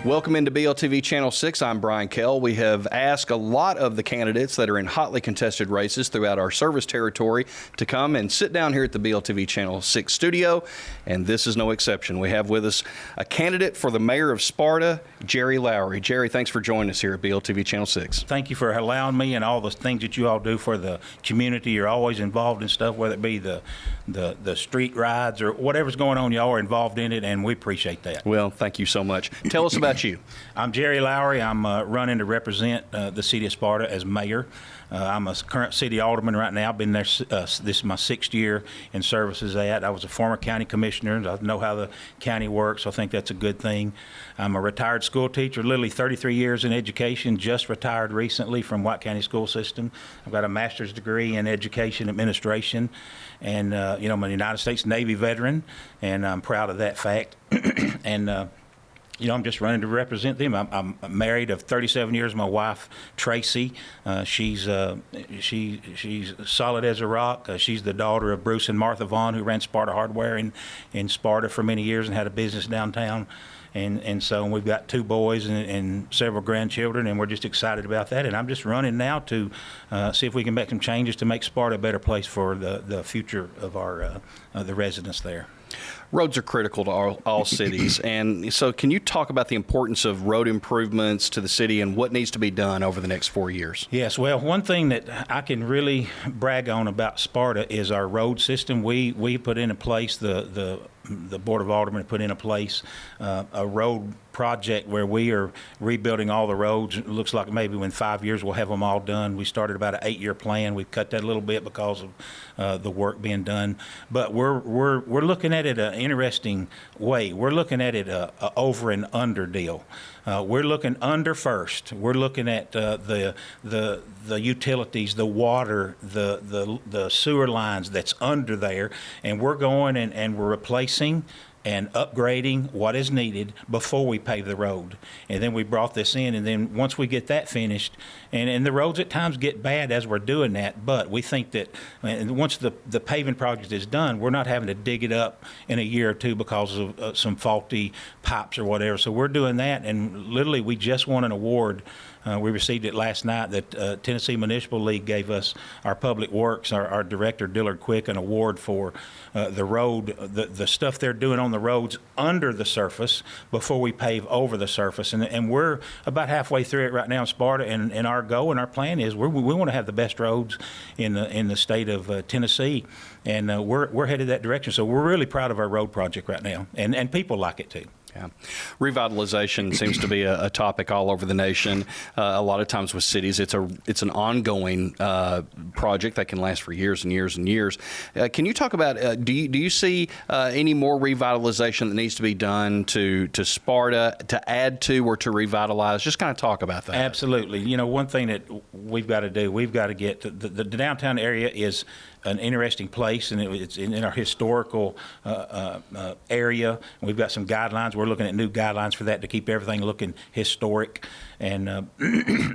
Welcome into BLTV Channel 6. I'm Brian Kell. We have asked a lot of the candidates that are in hotly contested races throughout our service territory to come and sit down here at the BLTV Channel 6 studio, and this is no exception. We have with us a candidate for the mayor of Sparta, Jerry Lowery. Jerry, thanks for joining us here at BLTV Channel 6. Thank you for allowing me and all the things that you all do for the community. You're always involved in stuff, whether it be the street rides or whatever's going on, y'all are involved in it, and we appreciate that. Well, thank you so much. Tell us about you. I'm Jerry Lowery. I'm running to represent the city of Sparta as mayor. I'm a current city alderman right now. I've been there, this is my 6th year in services at. I was a former county commissioner. I know how the county works, so I think that's a good thing. I'm a retired school teacher, literally 33 years in education, just retired recently from White County school system. I've got a master's degree in education administration, and I'm a United States Navy veteran, and I'm proud of that fact. And I'm just running to represent them. I'm married of 37 years. My wife, Tracy, she's solid as a rock. She's the daughter of Bruce and Martha Vaughn, who ran Sparta Hardware in Sparta for many years and had a business downtown. And so we've got 2 boys and several grandchildren, and we're just excited about that. And I'm just running now to see if we can make some changes to make Sparta a better place for the future of our the residents there. Roads are critical to all cities, and so can you talk about the importance of road improvements to the city and what needs to be done over the next 4 years? Yes, well, one thing that I can really brag on about Sparta is our road system. We put into place, the Board of Aldermen put into place a road project where we are rebuilding all the roads. It looks like maybe in 5 years we'll have them all done. We started about an 8-year plan. We've cut that a little bit because of the work being done. But we're looking at it an interesting way. We're looking at it a over and under deal. We're looking under first. We're looking at the utilities, the water, the sewer lines that's under there, and we're going and we're replacing and upgrading what is needed before we pave the road. And then we brought this in, and then once we get that finished, and the roads at times get bad as we're doing that, but we think that once the paving project is done, we're not having to dig it up in a year or 2 because of some faulty pipes or whatever. So we're doing that, and literally we just won an award. We received it last night that Tennessee Municipal League gave us, our Public Works, our director, Dillard Quick, an award for the road, the stuff they're doing on the roads under the surface before we pave over the surface. And we're about halfway through it right now in Sparta, and our goal and our plan is we want to have the best roads in the state of Tennessee, and we're headed that direction. So we're really proud of our road project right now, and people like it too. Yeah. Revitalization seems to be a topic all over the nation. A lot of times with cities, it's an ongoing project that can last for years and years and years. Can you talk about, do you see any more revitalization that needs to be done to Sparta to add to or to revitalize? Just kind of talk about that. Absolutely. One thing that we've got to do, we've got to get the downtown area is an interesting place, and it's in our historical area. We've got some guidelines. We're looking at new guidelines for that to keep everything looking historic, and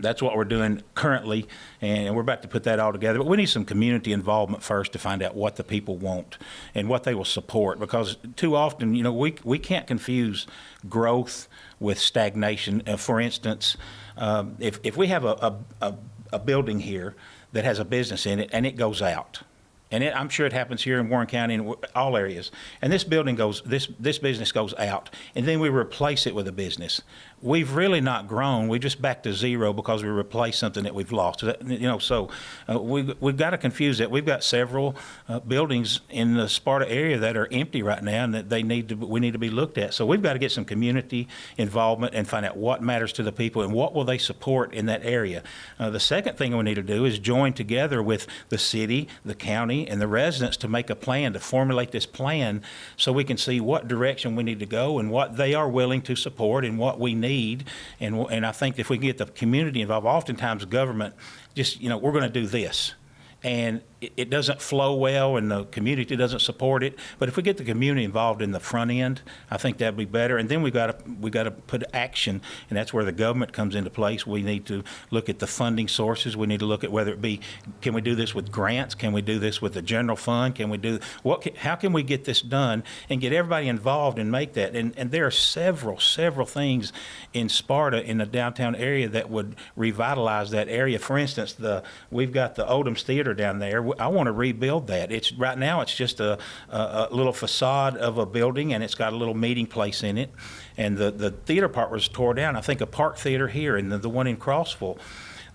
that's what we're doing currently, and we're about to put that all together. But we need some community involvement first to find out what the people want and what they will support, because too often, we can't confuse growth with stagnation. For instance, if we have a building here that has a business in it and it goes out, and I'm sure it happens here in Warren County in all areas. And this building this business goes out, and then we replace it with a business. We've really not grown. We're just back to zero because we replaced something that we've lost. So we've got to confuse that. We've got several buildings in the Sparta area that are empty right now, and that we need to be looked at. So we've got to get some community involvement and find out what matters to the people and what will they support in that area. The second thing we need to do is join together with the city, the county, and the residents to make a plan, to formulate this plan so we can see what direction we need to go and what they are willing to support and what we need. And I think if we can get the community involved, oftentimes government just, we're going to do this. And it doesn't flow well and the community doesn't support it. But if we get the community involved in the front end, I think that'd be better. And then we got to put action, and that's where the government comes into place. We need to look at the funding sources. We need to look at whether it be, can we do this with grants? Can we do this with the general fund? Can we do how can we get this done and get everybody involved and make that? And there are several things in Sparta in the downtown area that would revitalize that area. For instance, we've got the Odom's Theater down there. I want to rebuild that. It's right now it's just a little facade of a building, and it's got a little meeting place in it. And the theater part was tore down. I think a park theater here and the one in Crossville,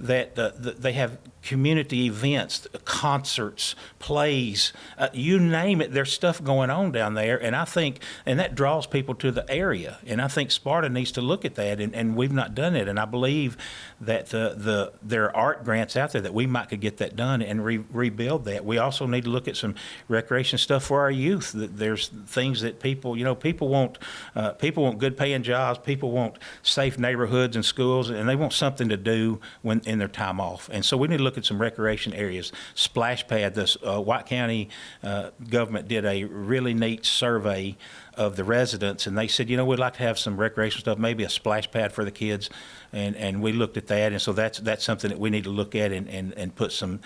that they have community events, concerts, plays, you name it. There's stuff going on down there, and I think, and that draws people to the area. And I think Sparta needs to look at that, and we've not done it. And I believe that there are art grants out there that we might could get that done and rebuild that. We also need to look at some recreation stuff for our youth. There's things that people want good paying jobs. People want safe neighborhoods and schools, and they want something to do when in their time off. And so we need to look at some recreation areas. Splash pad, this White County government did a really neat survey of the residents, and they said, we'd like to have some recreational stuff, maybe a splash pad for the kids, and we looked at that, and so that's something that we need to look at and put some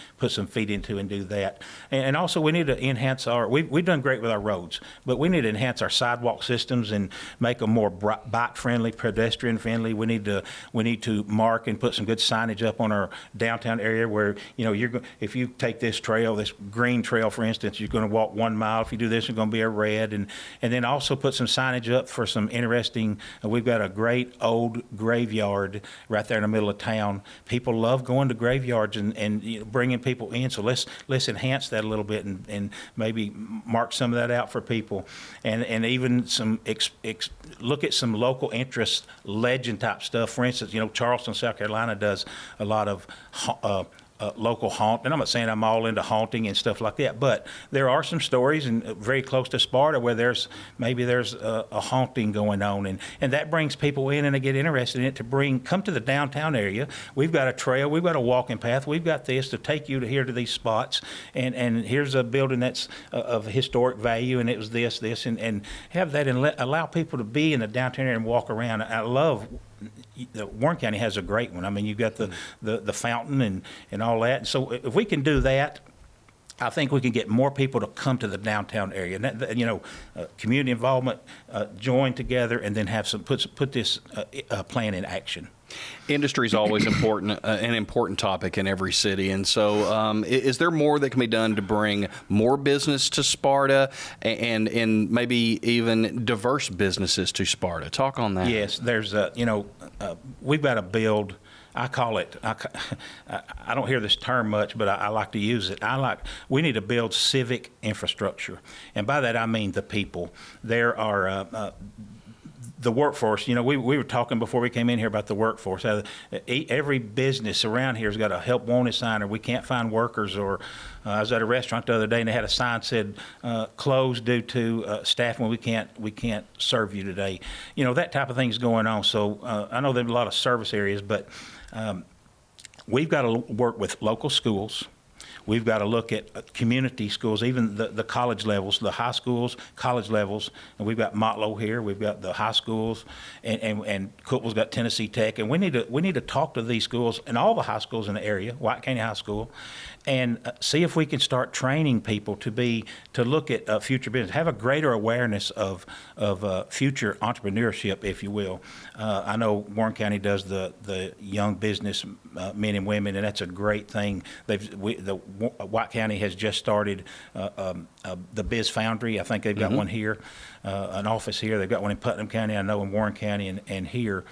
feet into and do that. And also we need to enhance we've done great with our roads, but we need to enhance our sidewalk systems and make them more bike friendly, pedestrian friendly. We need to mark and put some good signage up on our downtown area where if you take this trail, this green trail for instance, you're going to walk 1 mile. If you do this, it's going to be a red, and then also put some signage up for some interesting. We've got a great old graveyard right there in the middle of town. People love going to graveyards and bringing people in. So let's enhance that a little bit and maybe mark some of that out for people, and even some look at some local interest, legend type stuff. For instance, Charleston, South Carolina does a lot of local haunt, and I'm not saying I'm all into haunting and stuff like that, but there are some stories and very close to Sparta where there's a haunting going on, and that brings people in and they get interested in it come to the downtown area. We've got a trail, we've got a walking path, we've got this to take you to these spots, and here's a building that's of historic value, and it was this, and have that and allow people to be in the downtown area and walk around. I love Warren County has a great one. I mean, you've got the fountain and all that. And so if we can do that, I think we can get more people to come to the downtown area. And that, community involvement, join together, and then have put this plan in action. Industry is always important, an important topic in every city. And so is there more that can be done to bring more business to Sparta and maybe even diverse businesses to Sparta? Talk on that. Yes, there's, we've got to build. I call it, I don't hear this term much, but I like to use it. We need to build civic infrastructure. And by that I mean the people. There are the workforce. We were talking before we came in here about the workforce. Every business around here has got a help wanted sign, or we can't find workers, or I was at a restaurant the other day and they had a sign that said closed due to staffing. We can't serve you today. That type of thing's going on. So I know there's a lot of service areas, but we've got to work with local schools. We've got to look at community schools, even the college levels, the high schools, college levels. And we've got Motlow here. We've got the high schools, and Cookville's got Tennessee Tech. And we need to talk to these schools and all the high schools in the area, White County High School, and see if we can start training people to look at future business, have a greater awareness of future entrepreneurship, if you will. I know Warren County does the young business men and women, and that's a great thing. White County has just started the Biz Foundry. I think they've got one here, an office here. They've got one in Putnam County, I know, in Warren County, and here.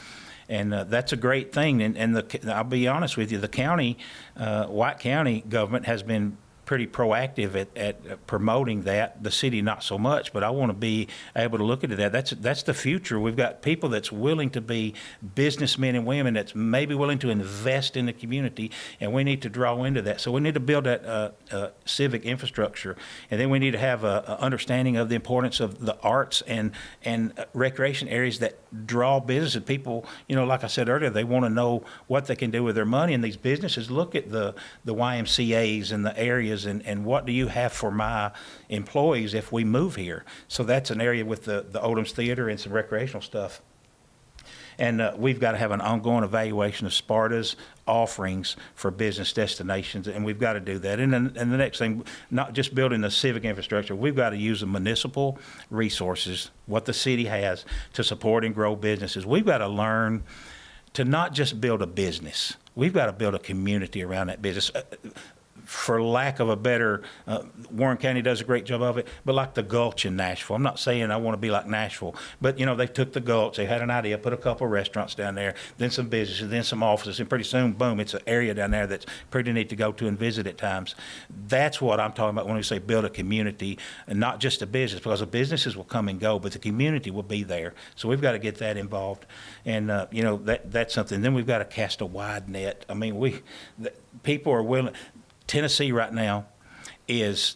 And that's a great thing. And I'll be honest with you, the county, White County government has been pretty proactive at promoting that. The city not so much, but I want to be able to look into that. That's the future. We've got people that's willing to be businessmen and women that's maybe willing to invest in the community, and we need to draw into that. So we need to build that civic infrastructure, and then we need to have a understanding of the importance of the arts and recreation areas that draw businesses. People, like I said earlier, they want to know what they can do with their money, and these businesses look at the YMCAs and the areas ideas and what do you have for my employees if we move here? So that's an area with the Oldham's Theater and some recreational stuff. And we've got to have an ongoing evaluation of Sparta's offerings for business destinations, and we've got to do that. And the next thing, not just building the civic infrastructure, we've got to use the municipal resources, what the city has, to support and grow businesses. We've got to learn to not just build a business. We've got to build a community around that business. For lack of a better, Warren County does a great job of it, but like the Gulch in Nashville. I'm not saying I want to be like Nashville, but, they took the Gulch, they had an idea, put a couple of restaurants down there, then some businesses, then some offices, and pretty soon, boom, it's an area down there that's pretty neat to go to and visit at times. That's what I'm talking about when we say build a community, and not just a business, because the businesses will come and go, but the community will be there. So we've got to get that involved, and, that's something. Then we've got to cast a wide net. I mean, people are willing. Tennessee right now is,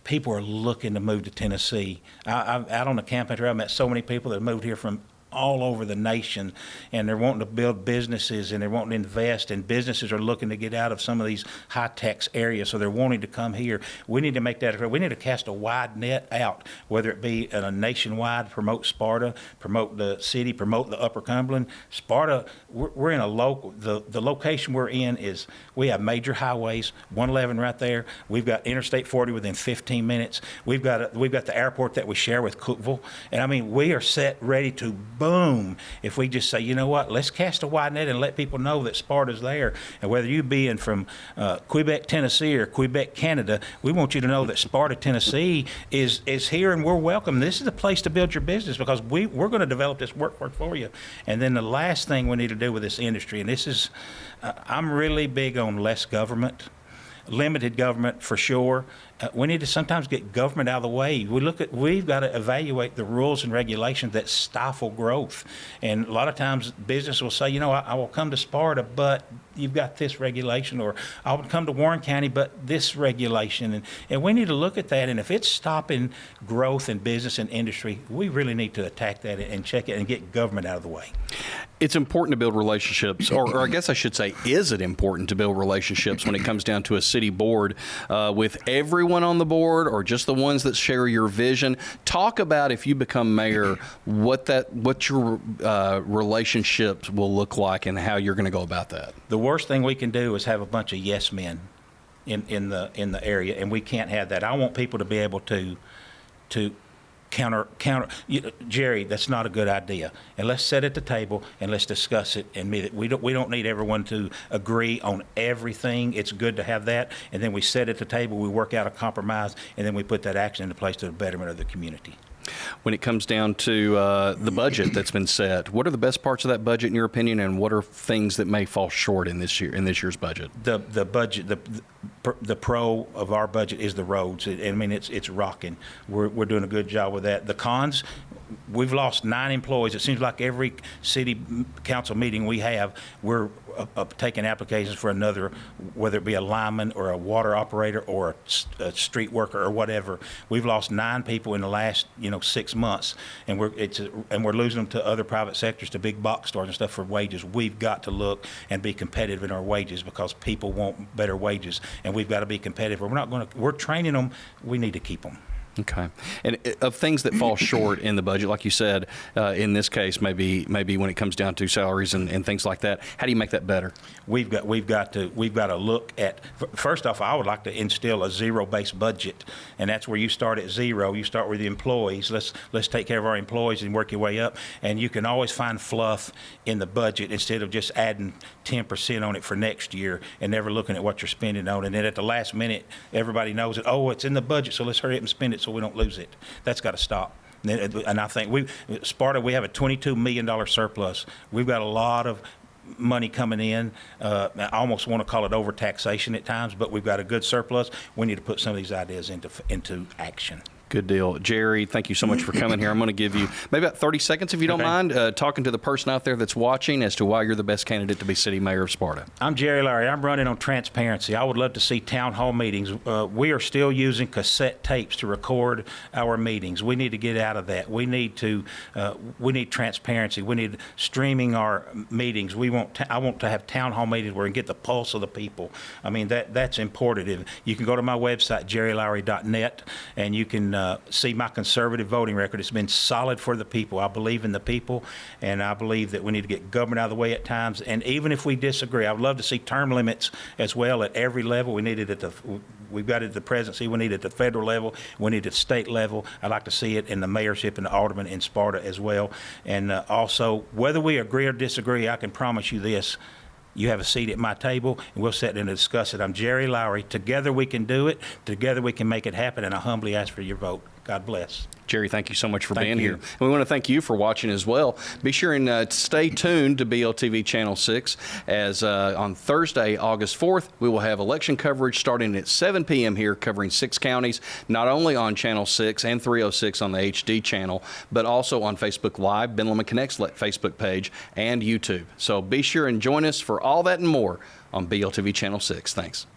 people are looking to move to Tennessee. I'm out on the camping trail. I met so many people that have moved here from all over the nation, and they're wanting to build businesses and they're wanting to invest, and businesses are looking to get out of some of these high-tech areas, so they're wanting to come here. We need to make that, we need to cast a wide net out, whether it be a nationwide, promote Sparta, promote the city, promote the Upper Cumberland. Sparta, we're in a local, the location we're in is, we have major highways, 111 right there. We've got Interstate 40 within 15 minutes. We've got the airport that we share with Cookeville, and I mean, we are set, ready to boom, if we just say, you know what, let's cast a wide net and let people know that Sparta's there. And whether you being from Quebec, Tennessee, or Quebec, Canada, we want you to know that Sparta, Tennessee is here, and we're welcome. This is the place to build your business, because we're going to develop this workforce for you. And then the last thing we need to do with this industry, and this is, I'm really big on less government, limited government for sure. We need to sometimes get government out of the way. We've got to evaluate the rules and regulations that stifle growth. And a lot of times business will say, I will come to Sparta, but you've got this regulation, or I will come to Warren County, but this regulation. And we need to look at that. And if it's stopping growth in business and industry, we really need to attack that and check it and get government out of the way. It's important to build relationships, or I guess I should say, is it important to build relationships when it comes down to a city board with everyone on the board, or just the ones that share your vision? Talk about, if you become mayor, what your relationships will look like and how you're going to go about that. The worst thing we can do is have a bunch of yes men in the area, and we can't have that. I want people to be able to counter. Jerry, that's not a good idea. And let's sit at the table and let's discuss it. And we don't need everyone to agree on everything. It's good to have that. And then we sit at the table, we work out a compromise, and then we put that action into place to the betterment of the community. When it comes down to the budget that's been set, what are the best parts of that budget in your opinion, and what are things that may fall short in this year's budget? The budget, the pro of our budget is the roads. I mean, it's rocking. We're doing a good job with that. The cons, we've lost 9 employees. It seems like every city council meeting we have, we're taking applications for another, whether it be a lineman or a water operator or a street worker or whatever. We've lost 9 people in the last 6 months, and we're losing them to other private sectors, to big box stores and stuff for wages. We've got to look and be competitive in our wages, because people want better wages, and we've got to be competitive. We're training them. We need to keep them. Okay. And of things that fall short in the budget, like you said, in this case, maybe when it comes down to salaries and things like that, how do you make that better? We've got to look at, first off, I would like to instill a zero-based budget, and that's where you start at zero. You start with the employees. Let's take care of our employees and work your way up. And you can always find fluff in the budget instead of just adding 10% on it for next year and never looking at what you're spending on. And then at the last minute, everybody knows it. Oh, it's in the budget, so let's hurry up and spend it so we don't lose it. That's got to stop. And I think Sparta, we have a $22 million surplus. We've got a lot of money coming in. I almost want to call it overtaxation at times, but we've got a good surplus. We need to put some of these ideas into action. Good deal. Jerry, thank you so much for coming here. I'm going to give you maybe about 30 seconds, if you don't mind, talking to the person out there that's watching as to why you're the best candidate to be city mayor of Sparta. I'm Jerry Lowery. I'm running on transparency. I would love to see town hall meetings. We are still using cassette tapes to record our meetings. We need to get out of that. We need transparency. We need streaming our meetings. I want to have town hall meetings where we can get the pulse of the people. I mean, that's important. You can go to my website, jerrylowery.net, and you can see my conservative voting record. It's been solid for the people. I believe in the people, and I believe that we need to get government out of the way at times. And even if we disagree, I would love to see term limits as well at every level. We've got it at the presidency. We need it at the federal level. We need it at the state level. I'd like to see it in the mayorship and the alderman in Sparta as well. And also, whether we agree or disagree, I can promise you this. You have a seat at my table, and we'll sit down and discuss it. I'm Jerry Lowery. Together we can do it. Together we can make it happen, and I humbly ask for your vote. God bless. Jerry, thank you so much for being you. here. And we want to thank you for watching as well. Be sure and stay tuned to BLTV Channel 6 as on Thursday, August 4th, we will have election coverage starting at 7 p.m. here covering 6 counties, not only on Channel 6 and 306 on the HD channel, but also on Facebook Live, Ben Lomond Connect's Facebook page, and YouTube. So be sure and join us for all that and more on BLTV Channel 6. Thanks.